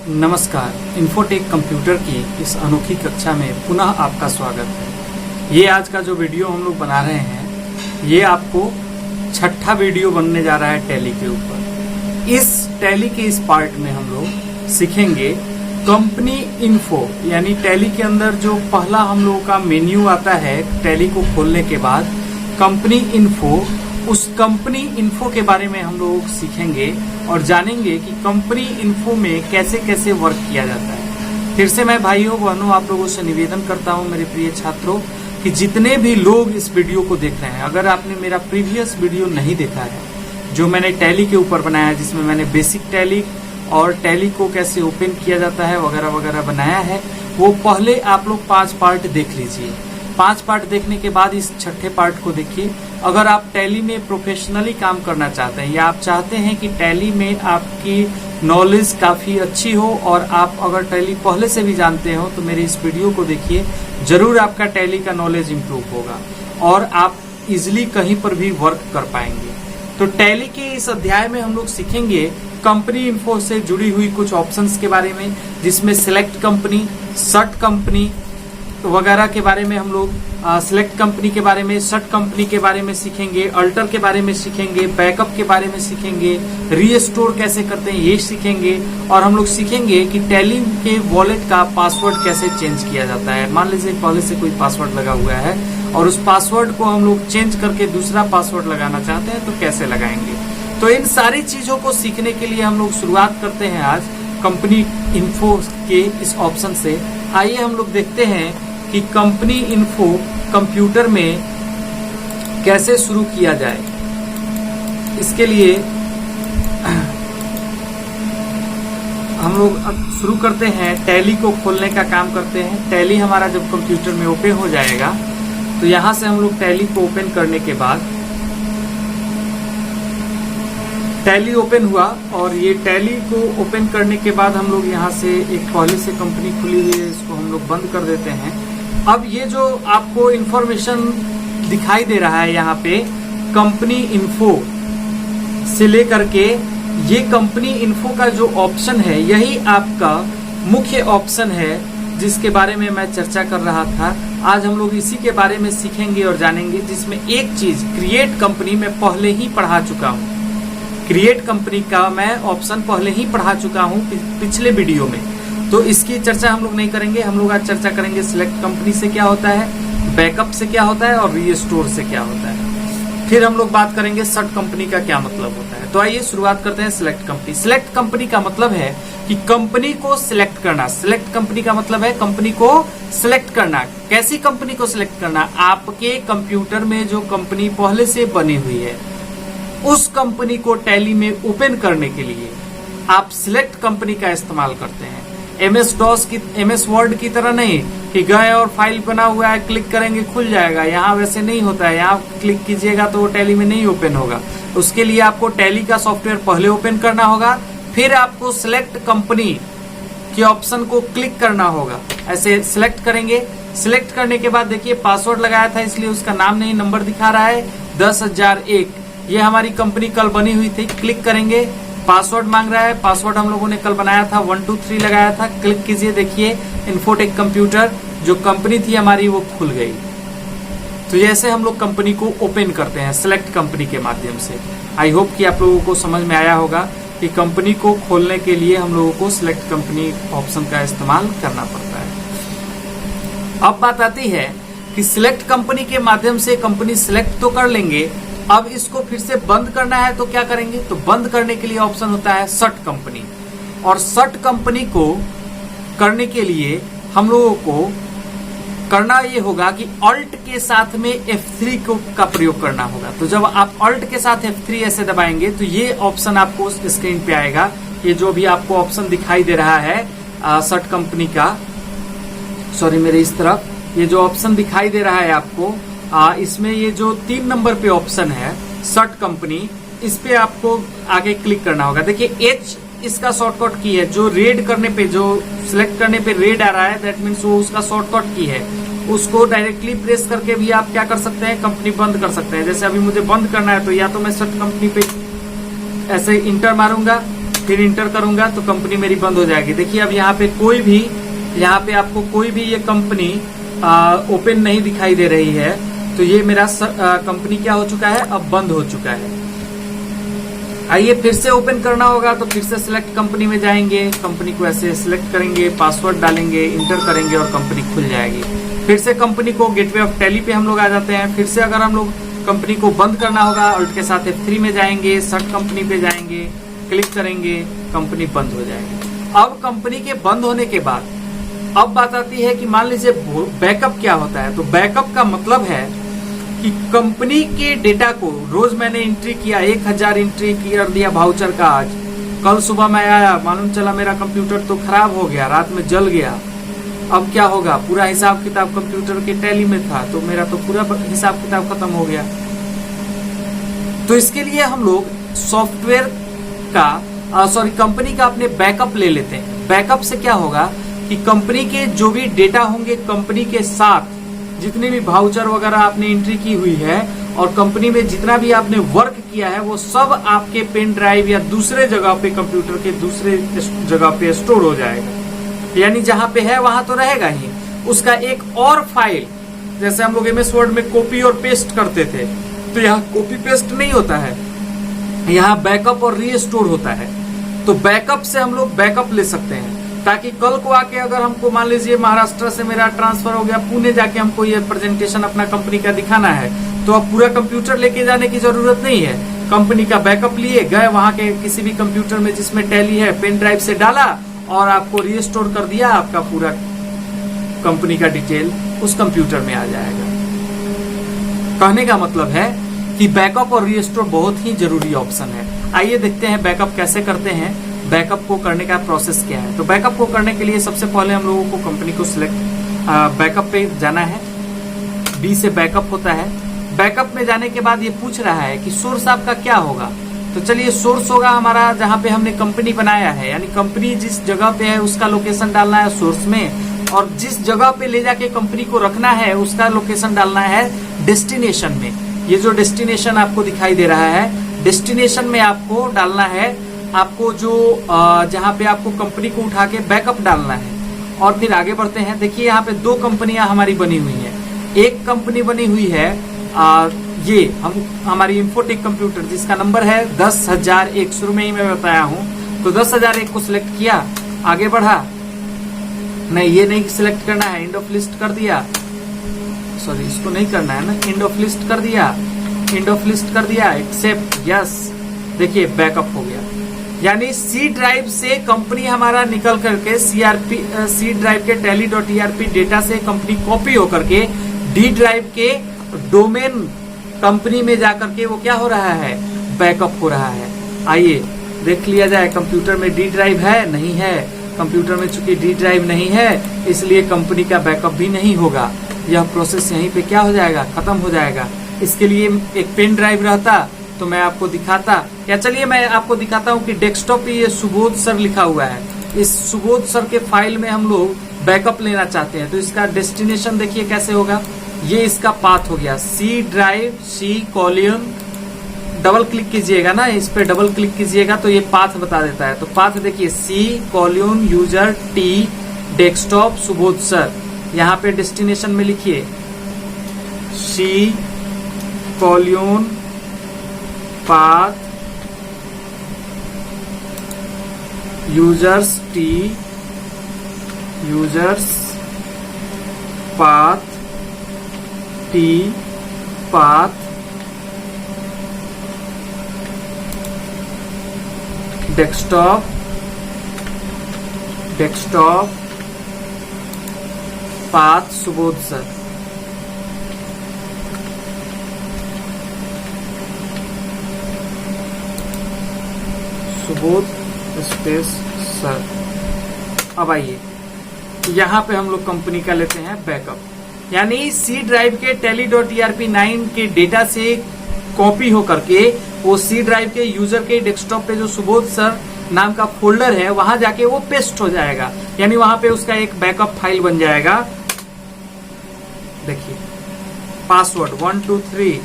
नमस्कार, infotech computer की इस अनोखी कक्षा में पुनः आपका स्वागत है। ये आज का जो वीडियो हम लोग बना रहे हैं, ये आपको छठा वीडियो बनने जा रहा है टैली के ऊपर। इस टैली के इस पार्ट में हम लोग सीखेंगे कंपनी इन्फो, यानी टैली के अंदर जो पहला हम लोगों का मेन्यू आता है टैली को खोलने के बाद, कंपनी इन्फो। उस कंपनी इन्फो के बारे में हम लोग सीखेंगे और जानेंगे कि कंपनी इन्फो में कैसे कैसे वर्क किया जाता है। फिर से मैं भाइयों बहनों आप लोगों से निवेदन करता हूं मेरे प्रिय छात्रों कि जितने भी लोग इस वीडियो को देख रहे हैं, अगर आपने मेरा प्रीवियस वीडियो नहीं देखा है जो मैंने टैली के ऊपर बनाया, जिसमें मैंने बेसिक टैली और टैली को कैसे ओपन किया जाता है वगैरह वगैरह बनाया है, वो पहले आप लोग 5 पार्ट देख लीजिए। 5 पार्ट देखने के बाद इस छठे पार्ट को देखिए। अगर आप टैली में प्रोफेशनली काम करना चाहते हैं या आप चाहते हैं कि टैली में आपकी नॉलेज काफी अच्छी हो और आप अगर टैली पहले से भी जानते हो तो मेरे इस वीडियो को देखिए, जरूर आपका टैली का नॉलेज इंप्रूव होगा और आप इजिली कहीं पर भी वर्क कर पाएंगे। तो टैली के इस अध्याय में हम लोग सीखेंगे कंपनी इन्फो से जुड़ी हुई कुछ ऑप्शंस के बारे में, जिसमें सिलेक्ट कंपनी, सर्ट कंपनी वगैरह के बारे में हम लोग सिलेक्ट कंपनी के बारे में, सर्ट कंपनी के बारे में सीखेंगे, अल्टर के बारे में सीखेंगे, बैकअप के बारे में सीखेंगे, रीस्टोर कैसे करते हैं ये सीखेंगे। और हम लोग सीखेंगे कि टैली के वॉलेट का पासवर्ड कैसे चेंज किया जाता है। मान लीजिए पहले से कोई पासवर्ड लगा हुआ है और उस पासवर्ड को हम लोग चेंज करके दूसरा पासवर्ड लगाना चाहते हैं तो कैसे लगाएंगे। तो इन सारी चीजों को सीखने के लिए हम लोग शुरुआत करते हैं आज कंपनी इन्फो के इस ऑप्शन से। आइए हम लोग देखते हैं कि कंपनी इन्फो कंप्यूटर में कैसे शुरू किया जाए। इसके लिए हम लोग अब शुरू करते हैं, टैली को खोलने का काम करते हैं। टैली हमारा जब कंप्यूटर में ओपन हो जाएगा तो यहां से हम लोग टैली को ओपन करने के बाद, टैली ओपन हुआ और ये टैली को ओपन करने के बाद हम लोग यहाँ से एक पहले से कंपनी खुली हुई है, इसको हम लोग बंद कर देते हैं। अब ये जो आपको इंफॉर्मेशन दिखाई दे रहा है यहाँ पे कंपनी इन्फो से लेकर के, ये कंपनी इन्फो का जो ऑप्शन है यही आपका मुख्य ऑप्शन है जिसके बारे में मैं चर्चा कर रहा था। आज हम लोग इसी के बारे में सीखेंगे और जानेंगे, जिसमें एक चीज क्रिएट कंपनी में पहले ही पढ़ा चुका हूँ। क्रिएट कंपनी का मैं ऑप्शन पहले ही पढ़ा चुका हूँ पिछले वीडियो में, तो इसकी चर्चा हम लोग नहीं करेंगे। हम लोग आज चर्चा करेंगे सिलेक्ट कंपनी से क्या होता है, बैकअप से क्या होता है और रीस्टोर से क्या होता है। फिर हम लोग बात करेंगे सर्ट कंपनी का क्या मतलब होता है। तो आइए शुरुआत करते हैं सिलेक्ट कंपनी। सिलेक्ट कंपनी का मतलब है कि कंपनी को सिलेक्ट करना। सिलेक्ट कंपनी का मतलब है कंपनी को सिलेक्ट करना। कैसी कंपनी को सिलेक्ट करना? आपके कंप्यूटर में जो कंपनी पहले से बनी हुई है उस कंपनी को टैली में ओपन करने के लिए आप सिलेक्ट कंपनी का इस्तेमाल करते हैं। MS वर्ड की तरह नहीं कि गए और फाइल बना हुआ है क्लिक करेंगे खुल जाएगा, यहाँ वैसे नहीं होता है। यहाँ क्लिक कीजिएगा तो वो टैली में नहीं ओपन होगा। उसके लिए आपको टैली का सॉफ्टवेयर पहले ओपन करना होगा, फिर आपको सिलेक्ट कंपनी के ऑप्शन को क्लिक करना होगा। ऐसे सिलेक्ट करेंगे। सिलेक्ट करने के बाद देखिए पासवर्ड लगाया था इसलिए उसका नाम नहीं, नंबर दिखा रहा है 10,001। ये हमारी कंपनी कल बनी हुई थी। क्लिक करेंगे, पासवर्ड मांग रहा है। पासवर्ड हम लोगों ने कल बनाया था, 123 लगाया था। क्लिक कीजिए, देखिए इन्फोटेक कंप्यूटर जो कंपनी थी हमारी वो खुल गई। तो जैसे हम लोग कंपनी को ओपन करते हैं सिलेक्ट कंपनी के माध्यम से। आई होप कि आप लोगों को समझ में आया होगा कि कंपनी को खोलने के लिए हम लोगों को सिलेक्ट कंपनी ऑप्शन का इस्तेमाल करना पड़ता है। अब बात आती है कि सिलेक्ट कंपनी के माध्यम से कंपनी सिलेक्ट तो कर लेंगे, अब इसको फिर से बंद करना है तो क्या करेंगे? तो बंद करने के लिए ऑप्शन होता है सर्ट कंपनी। और सर्ट कंपनी को करने के लिए हम लोगों को करना ये होगा कि ऑल्ट के साथ में F3 का प्रयोग करना होगा। तो जब आप ऑल्ट के साथ F3 ऐसे दबाएंगे तो ये ऑप्शन आपको स्क्रीन पे आएगा। ये जो भी आपको ऑप्शन दिखाई दे रहा है सर्ट कंपनी का, सॉरी मेरे इस तरफ, ये जो ऑप्शन दिखाई दे रहा है आपको, इसमें ये जो 3 नंबर पे ऑप्शन है सर्ट कंपनी, इस पे आपको आगे क्लिक करना होगा। देखिए H इसका शॉर्टकट की है। जो रेड करने पे, जो सिलेक्ट करने पे रेड आ रहा है, दैट मीन्स वो उसका शॉर्टकट की है। उसको डायरेक्टली प्रेस करके भी आप क्या कर सकते हैं, कंपनी बंद कर सकते हैं। जैसे अभी मुझे बंद करना है तो या तो मैं सर्ट कंपनी पे ऐसे इंटर मारूंगा फिर इंटर करूंगा तो कंपनी मेरी बंद हो जाएगी। देखिए अब यहाँ पे आपको कोई भी ये कंपनी ओपन नहीं दिखाई दे रही है, तो ये मेरा कंपनी क्या हो चुका है, अब बंद हो चुका है। आइए फिर से ओपन करना होगा तो फिर से सिलेक्ट कंपनी में जाएंगे, कंपनी को ऐसे सिलेक्ट करेंगे, पासवर्ड डालेंगे, इंटर करेंगे और कंपनी खुल जाएगी। फिर से कंपनी को गेटवे ऑफ टैली पे हम लोग आ जाते हैं। फिर से अगर हम लोग कंपनी को बंद करना होगा, अल्ट के साथ F3 में जाएंगे, सर्च कंपनी पे जाएंगे, क्लिक करेंगे, कंपनी बंद हो जाएगी। अब कंपनी के बंद होने के बाद अब बात आती है कि मान लीजिए बैकअप क्या होता है। तो बैकअप का मतलब है कि कंपनी के डेटा को रोज मैंने एंट्री किया, 1000 एंट्री कर दिया वाउचर का। आज कल सुबह मैं आया, मालूम चला मेरा कंप्यूटर तो खराब हो गया, रात में जल गया। अब क्या होगा, पूरा हिसाब किताब कंप्यूटर के टैली में था, तो मेरा तो पूरा हिसाब किताब खत्म हो गया। तो इसके लिए हम लोग सॉफ्टवेयर का कंपनी का अपने बैकअप ले लेते हैं। बैकअप से क्या होगा कि कंपनी के जो भी डेटा होंगे, कंपनी के साथ जितने भी वाउचर वगैरह आपने एंट्री की हुई है और कंपनी में जितना भी आपने वर्क किया है, वो सब आपके पेन ड्राइव या दूसरे जगह पे, कंप्यूटर के दूसरे जगह पे स्टोर हो जाएगा। यानी जहां पे है वहां तो रहेगा ही, उसका एक और फाइल, जैसे हम लोग MS वर्ड में कॉपी और पेस्ट करते थे, तो यहाँ कॉपी पेस्ट नहीं होता है, यहाँ बैकअप और रीस्टोर होता है। तो बैकअप से हम लोग बैकअप ले सकते हैं, ताकि कल को आके अगर हमको मान लीजिए महाराष्ट्र से मेरा ट्रांसफर हो गया, पुणे जाके हमको ये प्रेजेंटेशन अपना कंपनी का दिखाना है, तो अब पूरा कंप्यूटर लेके जाने की जरूरत नहीं है। कंपनी का बैकअप लिए गए, वहां के किसी भी कंप्यूटर में जिसमें टैली है, पेन ड्राइव से डाला और आपको रीस्टोर कर दिया, आपका पूरा कंपनी का डिटेल उस कंप्यूटर में आ जाएगा। कहने का मतलब है कि बैकअप और रीस्टोर बहुत ही जरूरी ऑप्शन है। आइए देखते हैं बैकअप कैसे करते हैं, बैकअप को करने का प्रोसेस क्या है। तो बैकअप को करने के लिए सबसे पहले हम लोगों को कंपनी को सिलेक्ट बैकअप पे जाना है। B से बैकअप होता है। बैकअप में जाने के बाद ये पूछ रहा है कि सोर्स आपका क्या होगा। तो चलिए सोर्स होगा हमारा जहां पे हमने कंपनी बनाया है, यानी कंपनी जिस जगह पे है उसका लोकेशन डालना है सोर्स में, और जिस जगह पे ले जाके कंपनी को रखना है उसका लोकेशन डालना है डेस्टिनेशन में। ये जो डेस्टिनेशन आपको दिखाई दे रहा है, डेस्टिनेशन में आपको डालना है, आपको जो जहां पे आपको कंपनी को उठा के बैकअप डालना है। और फिर आगे बढ़ते हैं। देखिए यहाँ पे 2 कंपनियां हमारी बनी हुई हैं। एक कंपनी बनी हुई है ये हमारी इंफोटेक कंप्यूटर, जिसका नंबर है 10,001, शुरू में ही मैं बताया हूं। तो 10,001 को सिलेक्ट किया, आगे बढ़ा, नहीं ये नहीं सिलेक्ट करना है, एंड ऑफ लिस्ट कर दिया, सॉरी इसको नहीं करना है ना, एंड ऑफ लिस्ट कर दिया, एंड ऑफ लिस्ट कर दिया, एक्सेप्ट, यस। देखिए बैकअप हो गया, यानी C ड्राइव से कंपनी हमारा निकल करके C ड्राइव के tally.erp डेटा से कंपनी कॉपी होकर के D ड्राइव के डोमेन कंपनी में जाकर के वो क्या हो रहा है, बैकअप हो रहा है। आइए देख लिया जाए, कंप्यूटर में D ड्राइव है, नहीं है। कंप्यूटर में चूंकि D ड्राइव नहीं है, इसलिए कंपनी का बैकअप भी नहीं होगा। यह प्रोसेस यहीं पे क्या हो जाएगा, खत्म हो जाएगा। इसके लिए एक पेन ड्राइव रहता तो मैं आपको दिखाता, या चलिए मैं आपको दिखाता हूँ कि डेस्कटॉप पे ये सुबोध सर लिखा हुआ है। इस सुबोध सर के फाइल में हम लोग बैकअप लेना चाहते हैं, तो इसका डेस्टिनेशन देखिए कैसे होगा। ये इसका पाथ हो गया, C drive, C colon, double click कीजिएगा ना, इस पे डबल क्लिक कीजिएगा तो ये पाथ बता देता है। तो पाथ देखिए, C colon user T desktop Subodh sir. यहाँ पे डेस्टिनेशन में लिखिए C colon path users T users path T path desktop path Subodh sir. Subodh space sir. अब आइए यहाँ पे हम लोग कंपनी का लेते हैं बैकअप, यानी C ड्राइव के tally.erp9 के डेटा से कॉपी होकर के वो C ड्राइव के यूजर के डेस्कटॉप पे जो सुबोध सर नाम का फोल्डर है वहां जाके वो पेस्ट हो जाएगा, यानी वहां पे उसका एक बैकअप फाइल बन जाएगा। देखिए पासवर्ड 123,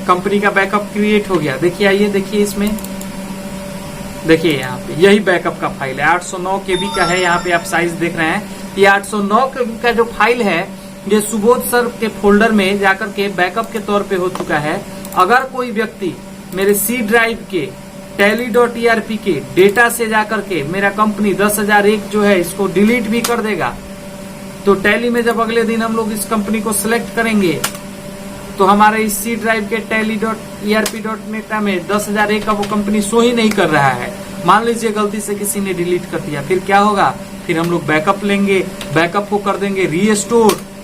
कंपनी का बैकअप क्रिएट हो गया। देखिए आइए देखिए इसमें देखिए यहाँ पे यही बैकअप का फाइल है, 809 KB का है। यहाँ पे आप साइज देख रहे हैं, ये 809 KB का जो फाइल है ये सुबोध सर के फोल्डर में जाकर के बैकअप के तौर पे हो चुका है। अगर कोई व्यक्ति मेरे सी ड्राइव के tally.erp के डेटा से जाकर के मेरा कंपनी 10,001 जो है इसको डिलीट भी कर देगा, तो टैली में जब अगले दिन हम लोग इस कंपनी को सिलेक्ट करेंगे तो हमारे इस सी ड्राइव के tally.erp.net में 10,001 का वो कंपनी शो ही नहीं कर रहा है। मान लीजिए गलती से किसी ने डिलीट कर दिया, फिर क्या होगा? फिर हम लोग बैकअप लेंगे, बैकअप को कर देंगे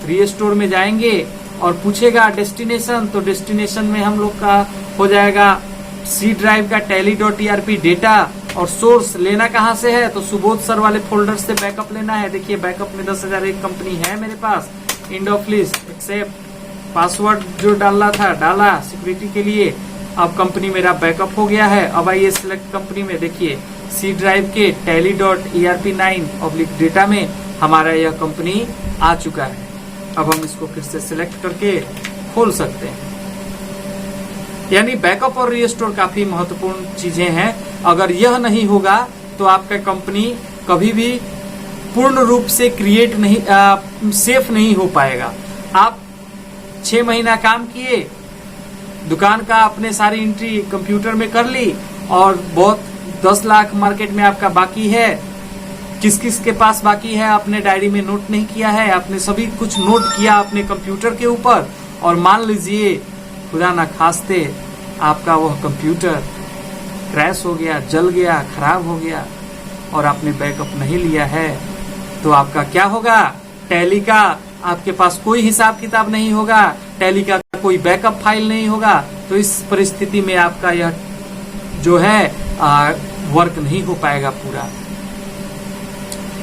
रीस्टोर में जाएंगे और पूछेगा डेस्टिनेशन, तो डेस्टिनेशन में हम लोग का हो जाएगा सी ड्राइव का tally.erp डेटा, और सोर्स लेना कहाँ से है? तो सुबोध सर वाले फोल्डर से बैकअप लेना है। देखिए बैकअप में 10,001 कंपनी है मेरे पास। End of list except password जो डालना था डाला सिक्योरिटी के लिए। अब कंपनी मेरा बैकअप हो गया है। अब आइए सिलेक्ट कंपनी में, देखिए सी ड्राइव के tally.erp9 डेटा में हमारा यह कंपनी आ चुका है। अब हम इसको फिर से सिलेक्ट करके खोल सकते हैं। यानी बैकअप और रीस्टोर काफी महत्वपूर्ण चीजें हैं। अगर यह नहीं होगा तो आपका कंपनी कभी भी पूर्ण रूप से क्रिएट नहीं सेफ नहीं हो पाएगा। आप 6 महीना काम किए, दुकान का अपने सारी एंट्री कंप्यूटर में कर ली और बहुत 10 लाख मार्केट में आपका बाकी है, किस किस के पास बाकी है आपने डायरी में नोट नहीं किया है, आपने सभी कुछ नोट किया अपने कंप्यूटर के ऊपर, और मान लीजिए खुदा ना खास्ते आपका वह कंप्यूटर क्रैश हो गया, जल गया, खराब हो गया और आपने बैकअप नहीं लिया है, तो आपका क्या होगा? टैली का आपके पास कोई हिसाब किताब नहीं होगा, टैली का कोई बैकअप फाइल नहीं होगा। तो इस परिस्थिति में आपका यह जो है वर्क नहीं हो पाएगा पूरा।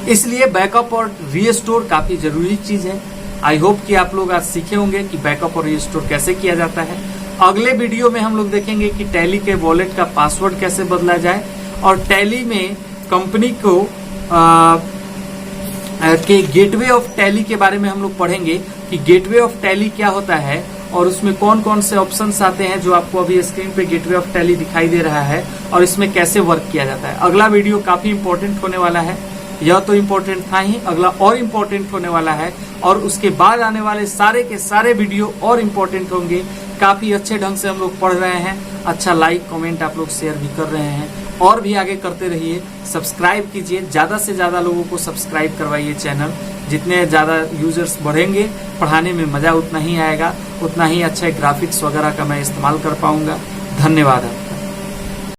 इसलिए बैकअप और रीस्टोर काफी जरूरी चीज है। आई होप कि आप लोग आज सीखे होंगे कि बैकअप और रीस्टोर कैसे किया जाता है। अगले वीडियो में हम लोग देखेंगे कि टैली के वॉलेट का पासवर्ड कैसे बदला जाए, और टैली में कंपनी को के गेटवे ऑफ टैली के बारे में हम लोग पढ़ेंगे कि गेटवे ऑफ टैली क्या होता है और उसमें कौन कौन से ऑप्शंस आते हैं, जो आपको अभी स्क्रीन पे गेटवे ऑफ टैली दिखाई दे रहा है, और इसमें कैसे वर्क किया जाता है। अगला वीडियो काफी इंपॉर्टेंट होने वाला है। यह तो इम्पोर्टेंट था ही, अगला और इम्पोर्टेंट होने वाला है, और उसके बाद आने वाले सारे के सारे वीडियो और इम्पोर्टेंट होंगे। काफी अच्छे ढंग से हम लोग पढ़ रहे हैं। अच्छा लाइक कमेंट आप लोग शेयर भी कर रहे हैं, और भी आगे करते रहिए। सब्सक्राइब कीजिए, ज्यादा से ज्यादा लोगों को सब्सक्राइब करवाइए चैनल। जितने ज्यादा यूजर्स बढ़ेंगे, पढ़ाने में मजा उतना ही आएगा, उतना ही अच्छा ग्राफिक्स वगैरह का मैं इस्तेमाल कर पाऊंगा। धन्यवाद।